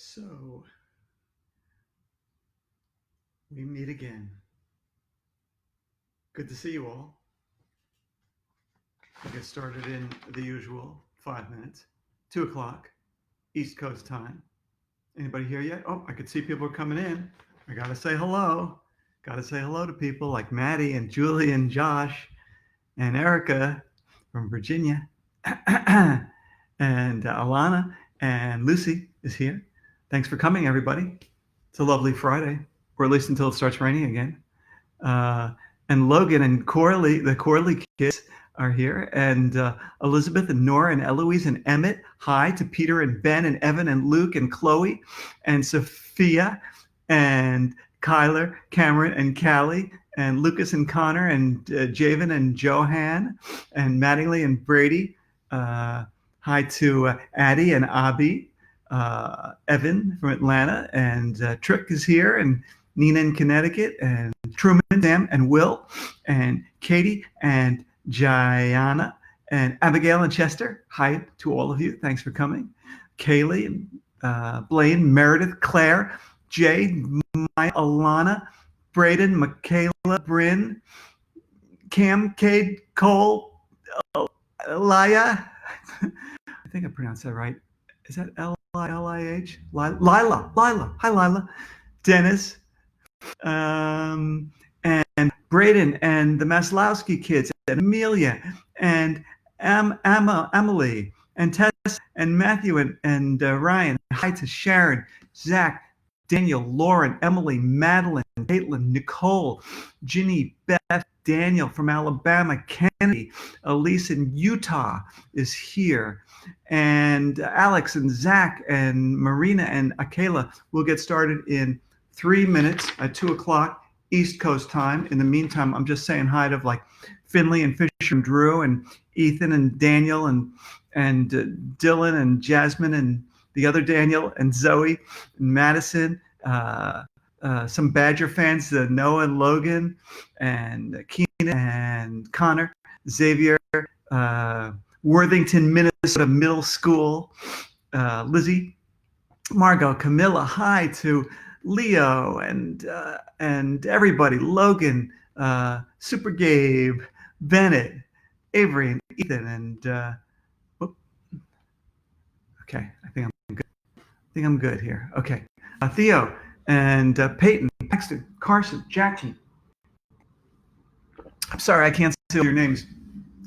So we meet again. Good to see you all. We'll get started in the usual 5 minutes. 2 o'clock, East Coast time. Anybody here yet? Oh, I could see people are coming in. I gotta say hello. Gotta say hello to people like Maddie and Julie and Josh and Erica from Virginia. And Alana and Lucy is here. Thanks for coming, everybody. It's a lovely Friday, or at least until it starts raining again. And Logan and Corley, the Corley kids, are here, and Elizabeth and Nora and Eloise and Emmett. Hi to Peter and Ben and Evan and Luke and Chloe and Sophia and Kyler, Cameron and Callie and Lucas and Connor and Javen and Johan and Mattingly and Brady. Hi to Addie and Abby, Evan from Atlanta, and Trick is here, and Nina in Connecticut, and Truman, Sam, and Will, and Katie, and Jayana, and Abigail and Chester. Hi to all of you. Thanks for coming. Kaylee, Blaine, Meredith, Claire, Jay, Maya, Alana, Braden, Michaela, Bryn, Cam, Cade, Cole, Laya. I think I pronounced that right. Is that L-I-L-I-H? Lila. Hi, Lila. Dennis, and Braden, and the Maslowski kids, and Amelia, and Emily, and Tess, and Matthew, and Ryan. Hi to Sharon, Zach, Daniel, Lauren, Emily, Madeline, Caitlin, Nicole, Ginny, Beth, Daniel from Alabama, Kennedy, Elise in Utah is here, and Alex and Zach and Marina and Akela. We'll get started in 3 minutes at 2 o'clock East Coast time. In the meantime, I'm just saying hi to like Finley and Fisher and Drew and Ethan and Daniel and Dylan and Jasmine and the other Daniel and Zoe and Madison, some Badger fans, Noah and Logan and Keenan and Connor, Xavier, Worthington, Minnesota Middle School, Lizzie, Margot, Camilla. Hi to Leo and everybody, Logan, Super Gabe, Bennett, Avery, and Ethan, and okay, I think I'm good here. Okay, Theo and Peyton, Paxton, Carson, Jackie. I'm sorry, I can't say your names.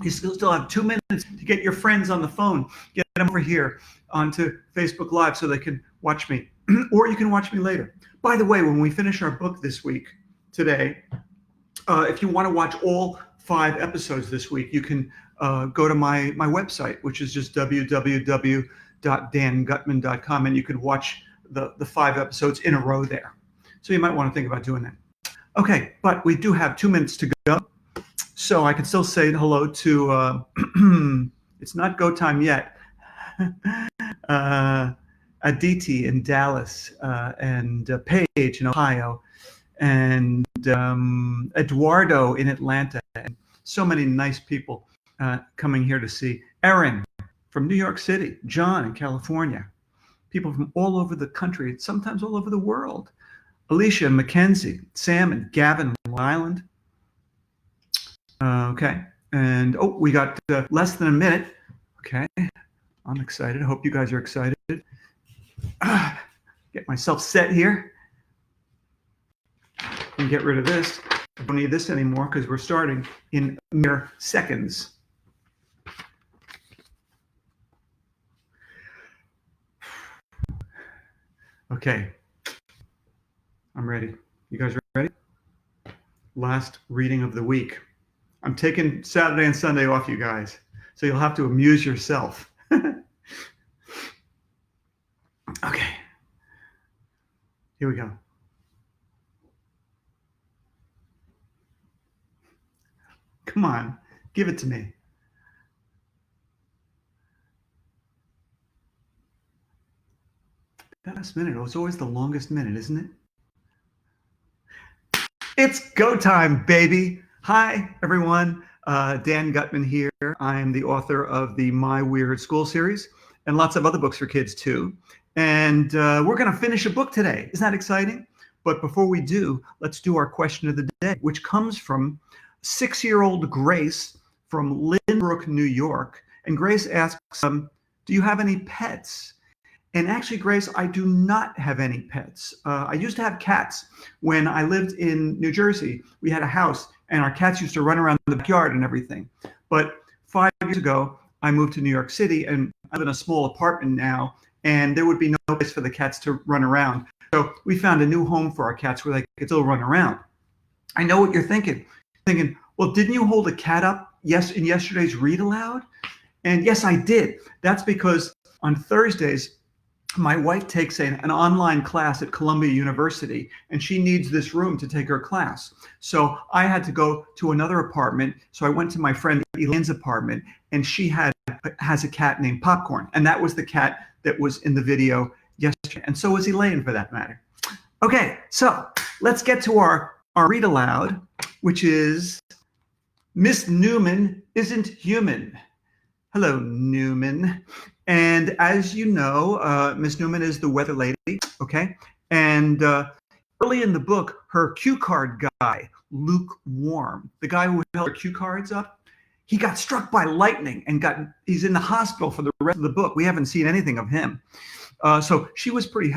You still have 2 minutes to get your friends on the phone. Get them over here onto Facebook Live so they can watch me, or you can watch me later. By the way, when we finish our book this week, today, if you want to watch all 5 episodes this week, you can go to my website, which is just www.dangutman.com, and you can watch the 5 episodes in a row there. So you might want to think about doing that. Okay, but we do have 2 minutes to go, so I can still say hello to, it's not go time yet, Aditi in Dallas, and Paige in Ohio, and Eduardo in Atlanta, and so many nice people coming here to see. Erin from New York City, John in California, people from all over the country, sometimes all over the world. Alicia and Mackenzie, Sam and Gavin in Long Island. Okay, and we got less than a minute. Okay, I'm excited. I hope you guys are excited. Get myself set here and get rid of this. I don't need this anymore because we're starting in mere seconds. Okay, I'm ready. You guys ready? Last reading of the week. I'm taking Saturday and Sunday off, you guys, so you'll have to amuse yourself. Okay, here we go. Come on, give it to me. That last minute, it was always the longest minute, isn't it? It's go time, baby. Hi, everyone. Dan Gutman here. I am the author of the My Weird School series and lots of other books for kids, too. And we're going to finish a book today. Isn't that exciting? But before we do, let's do our question of the day, which comes from 6-year-old Grace from Lynbrook, New York. And Grace asks, do you have any pets? And actually, Grace, I do not have any pets. I used to have cats. When I lived in New Jersey, we had a house, and our cats used to run around the backyard and everything. But 5 years ago, I moved to New York City, and I live in a small apartment now, and there would be no place for the cats to run around. So we found a new home for our cats where they could still run around. I know what you're thinking. Well, didn't you hold a cat up in yesterday's read aloud? And yes, I did. That's because on Thursdays, my wife takes an online class at Columbia University, and she needs this room to take her class. So I had to go to another apartment. So I went to my friend Elaine's apartment, and she has a cat named Popcorn. And that was the cat that was in the video yesterday. And so was Elaine, for that matter. Okay, so let's get to our read aloud, which is Miss Newman Isn't Human. Hello, Newman. And as you know, Miss Newman is the weather lady, okay? And early in the book, her cue card guy, Lukewarm, the guy who held her cue cards up, he got struck by lightning and he's in the hospital for the rest of the book. We haven't seen anything of him. So she was pretty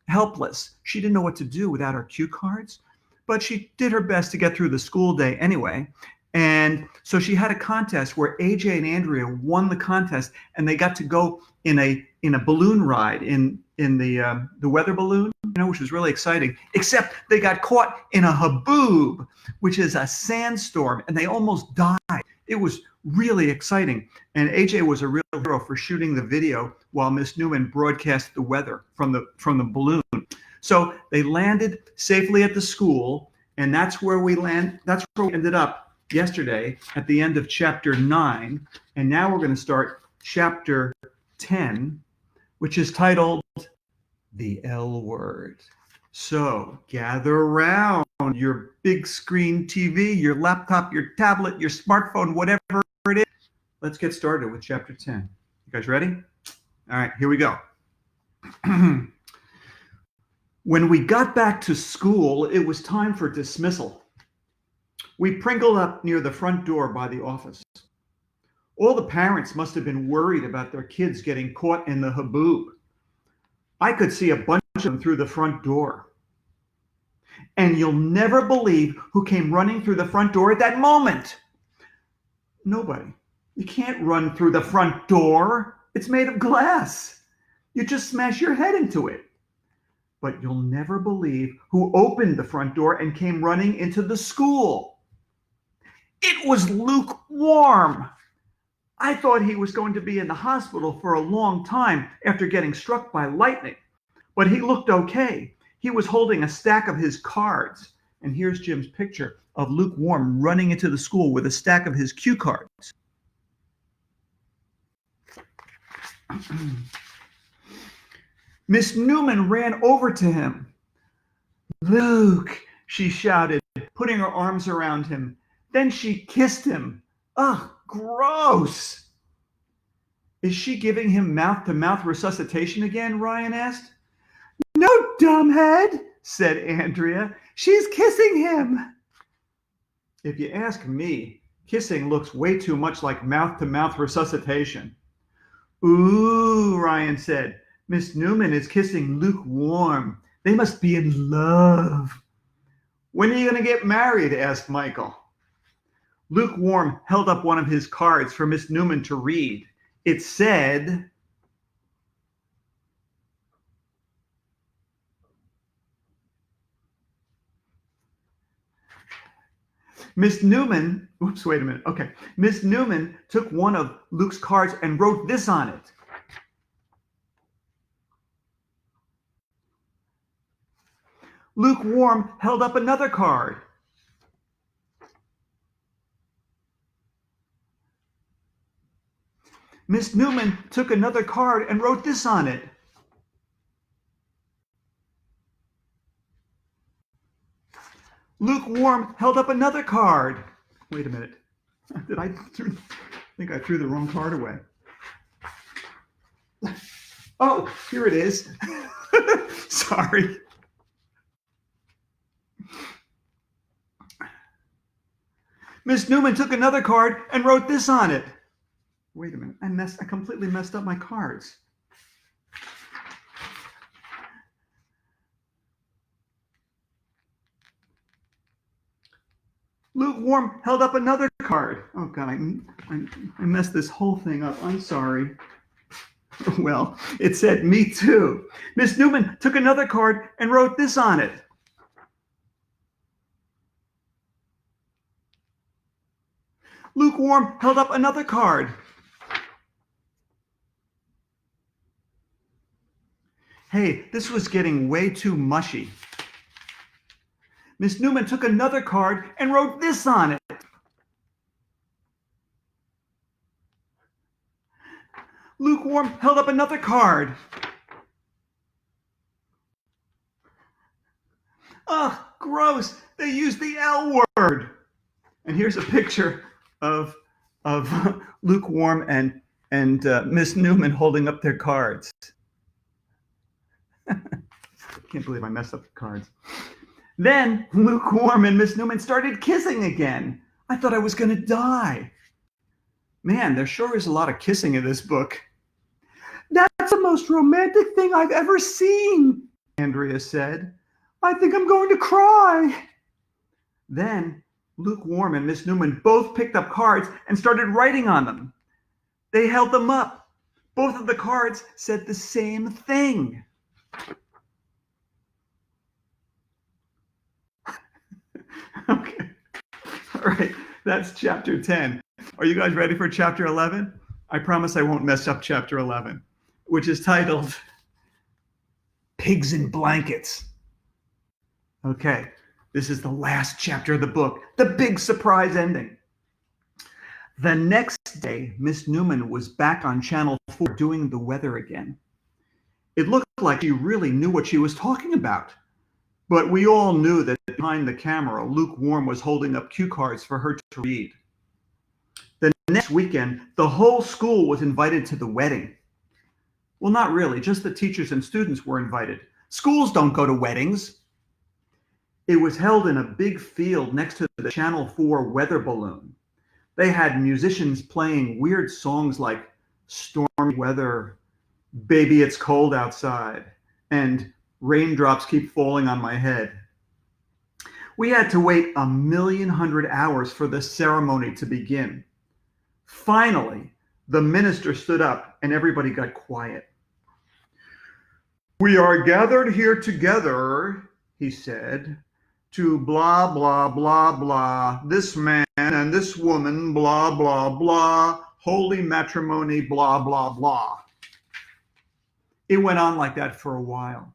helpless. She didn't know what to do without her cue cards, but she did her best to get through the school day anyway. And so she had a contest where AJ and Andrea won the contest, and they got to go in a balloon ride in the weather balloon, which was really exciting. Except they got caught in a haboob, which is a sandstorm, and they almost died. It was really exciting. And AJ was a real hero for shooting the video while Miss Newman broadcast the weather from the balloon. So they landed safely at the school, and that's where we ended up yesterday at the end of chapter 9, and now we're going to start chapter 10, which is titled The L Word. So gather around your big screen TV, your laptop, your tablet, your smartphone, whatever it is. Let's get started with chapter 10. You guys ready? All right, here we go. When we got back to school, it was time for dismissal. We prinkled up near the front door by the office. All the parents must have been worried about their kids getting caught in the haboob. I could see a bunch of them through the front door. And you'll never believe who came running through the front door at that moment. Nobody. You can't run through the front door. It's made of glass. You just smash your head into it. But you'll never believe who opened the front door and came running into the school. It was Lukewarm. I thought he was going to be in the hospital for a long time after getting struck by lightning, but he looked okay. He was holding a stack of his cards. And here's Jim's picture of Lukewarm running into the school with a stack of his cue cards. Miss Newman ran over to him. Luke, she shouted, putting her arms around him. Then she kissed him. Ugh, gross. Is she giving him mouth-to-mouth resuscitation again? Ryan asked. No, dumbhead, said Andrea. She's kissing him. If you ask me, kissing looks way too much like mouth-to-mouth resuscitation. Ooh, Ryan said. Miss Newman is kissing Lukewarm. They must be in love. When are you going to get married? Asked Michael. Lukewarm held up one of his cards for Miss Newman to read. It said, Miss Newman took one of Luke's cards and wrote this on it. Lukewarm held up another card. Miss Newman took another card and wrote this on it. Lukewarm held up another card. Wait a minute. I think I threw the wrong card away. Oh, here it is. Sorry. Miss Newman took another card and wrote this on it. Wait a minute. I completely messed up my cards. Lukewarm held up another card. Oh, God, I messed this whole thing up. I'm sorry. Well, it said, me too. Miss Newman took another card and wrote this on it. Lukewarm held up another card. Hey, this was getting way too mushy. Miss Newman took another card and wrote this on it. Lukewarm held up another card. Ugh, gross. They used the L word. And here's a picture of Lukewarm and Miss Newman holding up their cards. Can't believe I messed up the cards. Then Lukewarm and Miss Newman started kissing again. I thought I was going to die. Man, there sure is a lot of kissing in this book. That's the most romantic thing I've ever seen, Andrea said. I think I'm going to cry. Then Lukewarm and Miss Newman both picked up cards and started writing on them. They held them up. Both of the cards said the same thing. Okay. All right. That's chapter 10. Are you guys ready for chapter 11? I promise I won't mess up chapter 11, which is titled Pigs in Blankets. Okay. This is the last chapter of the book, the big surprise ending. The next day, Miss Newman was back on Channel 4 doing the weather again. It looked like she really knew what she was talking about. But we all knew that behind the camera, Lukewarm was holding up cue cards for her to read. The next weekend, the whole school was invited to the wedding. Well, not really, just the teachers and students were invited. Schools don't go to weddings. It was held in a big field next to the Channel 4 weather balloon. They had musicians playing weird songs like Stormy Weather, Baby It's Cold Outside, and Raindrops Keep Falling on My Head. We had to wait 1,100,000 hours for the ceremony to begin. Finally, the minister stood up and everybody got quiet. We are gathered here together, he said, to blah, blah, blah, blah, this man and this woman, blah, blah, blah, holy matrimony, blah, blah, blah. It went on like that for a while.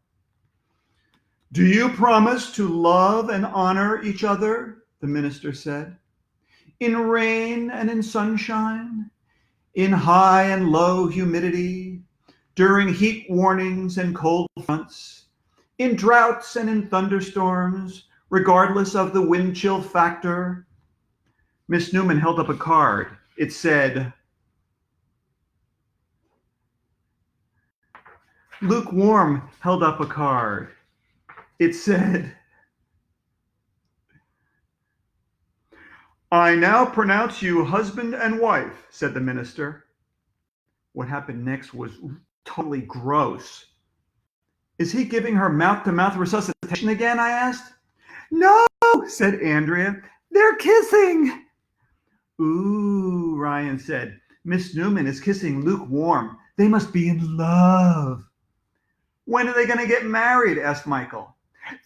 Do you promise to love and honor each other? The minister said. In rain and in sunshine, in high and low humidity, during heat warnings and cold fronts, in droughts and in thunderstorms, regardless of the wind chill factor. Miss Newman held up a card. It said, Lukewarm held up a card. It said, I now pronounce you husband and wife, said the minister. What happened next was totally gross. Is he giving her mouth-to-mouth resuscitation again, I asked. No, said Andrea. They're kissing. Ooh, Ryan said. Miss Newman is kissing Lukewarm. They must be in love. When are they going to get married? Asked Michael.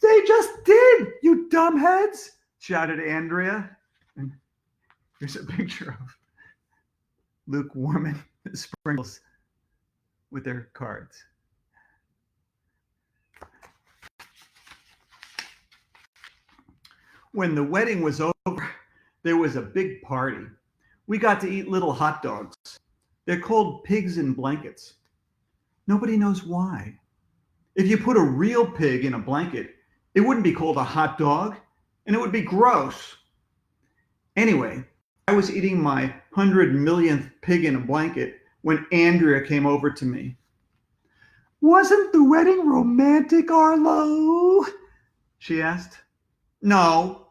They just did, you dumbheads, shouted Andrea. And here's a picture of Lukewarm and Sprinkles with their cards. When the wedding was over, there was a big party. We got to eat little hot dogs. They're called pigs in blankets. Nobody knows why. If you put a real pig in a blanket, it wouldn't be called a hot dog, and it would be gross. Anyway, I was eating my 100 millionth pig in a blanket when Andrea came over to me. Wasn't the wedding romantic, Arlo? She asked. No.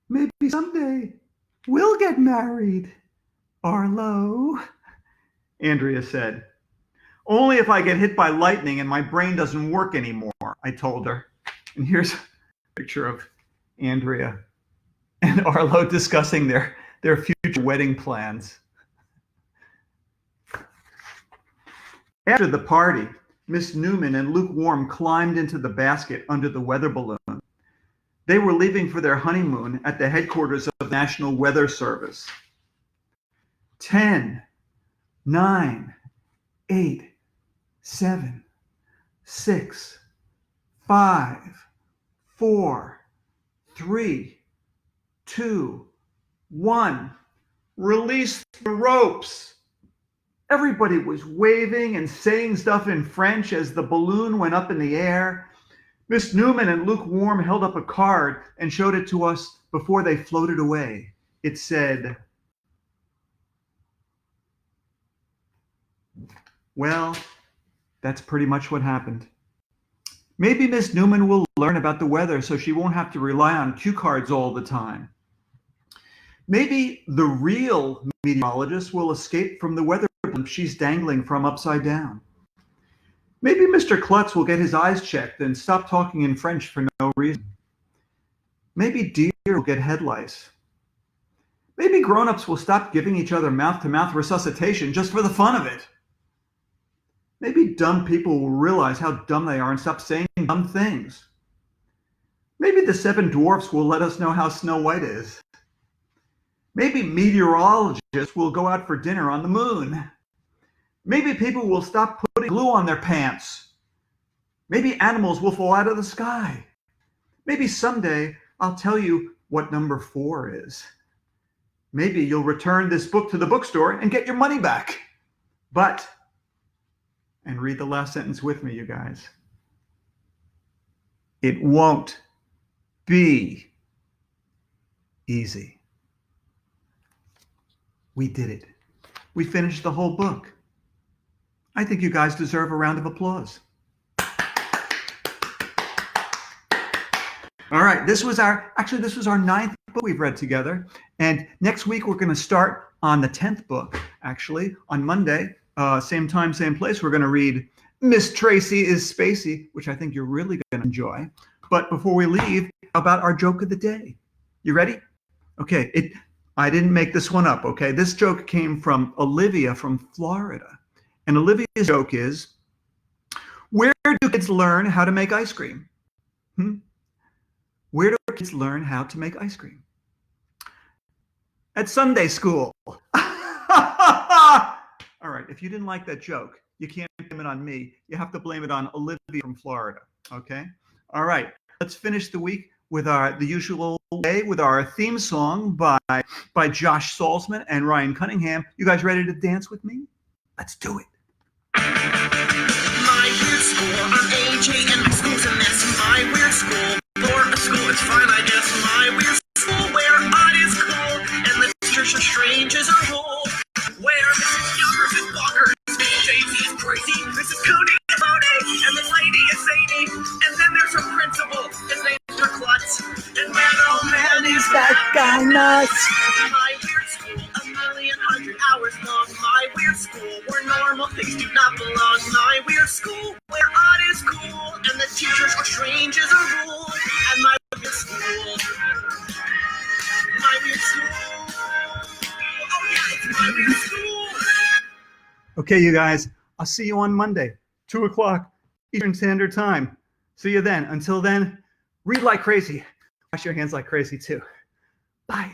Maybe someday we'll get married, Arlo, Andrea said. Only if I get hit by lightning and my brain doesn't work anymore, I told her. And here's a picture of Andrea and Arlo discussing their future wedding plans. After the party, Miss Newman and Lukewarm climbed into the basket under the weather balloon. They were leaving for their honeymoon at the headquarters of the National Weather Service. 10, 9, 8, 7, 6, 5, 4, 3, 2, 1. Release the ropes. Everybody was waving and saying stuff in French as the balloon went up in the air. Miss Newman and Lukewarm held up a card and showed it to us before they floated away. It said, well, that's pretty much what happened. Maybe Miss Newman will learn about the weather so she won't have to rely on cue cards all the time. Maybe the real meteorologist will escape from the weather balloon she's dangling from upside down. Maybe Mr. Klutz will get his eyes checked and stop talking in French for no reason. Maybe deer will get head lice. Maybe grown-ups will stop giving each other mouth-to-mouth resuscitation just for the fun of it. Maybe dumb people will realize how dumb they are and stop saying dumb things. Maybe the 7 dwarfs will let us know how Snow White is. Maybe meteorologists will go out for dinner on the moon. Maybe people will stop putting glue on their pants. Maybe animals will fall out of the sky. Maybe someday I'll tell you what number 4 is. Maybe you'll return this book to the bookstore and get your money back. But, and read the last sentence with me, you guys, it won't be easy. We did it. We finished the whole book. I think you guys deserve a round of applause. All right, this was our 9th book we've read together. And next week, we're going to start on the 10th book, actually. On Monday, same time, same place, we're going to read Miss Tracy is Spacey, which I think you're really going to enjoy. But before we leave, how about our joke of the day? You ready? Okay, I didn't make this one up, okay? This joke came from Olivia from Florida. And Olivia's joke is, where do kids learn how to make ice cream? Where do kids learn how to make ice cream? At Sunday school. All right, if you didn't like that joke, you can't blame it on me. You have to blame it on Olivia from Florida, okay? All right, let's finish the week with the usual way with our theme song by Josh Salzman and Ryan Cunningham. You guys ready to dance with me? Let's do it. My weird school, I'm AJ and my school's a mess. My weird school, for a school it's fine I guess. My weird school where odd is cool and the teachers are strange as a rule. Where Mrs. Youngers is bonkers, Mrs. JC is crazy, Mrs. Cooney is phony, and the lady is zany. And then there's her principal, his name's Mr. Klutz. And man, oh man, is that guy nuts. My weird school, 1,100,000 hours long. My weird school, where normal things do not belong. My weird school, where odd is cool, and the teachers are strange as a rule. And my weird school, my weird school. Oh yeah, it's my weird school. Okay, you guys, I'll see you on Monday, 2 o'clock Eastern Standard Time. See you then. Until then, read like crazy. Wash your hands like crazy too. Bye.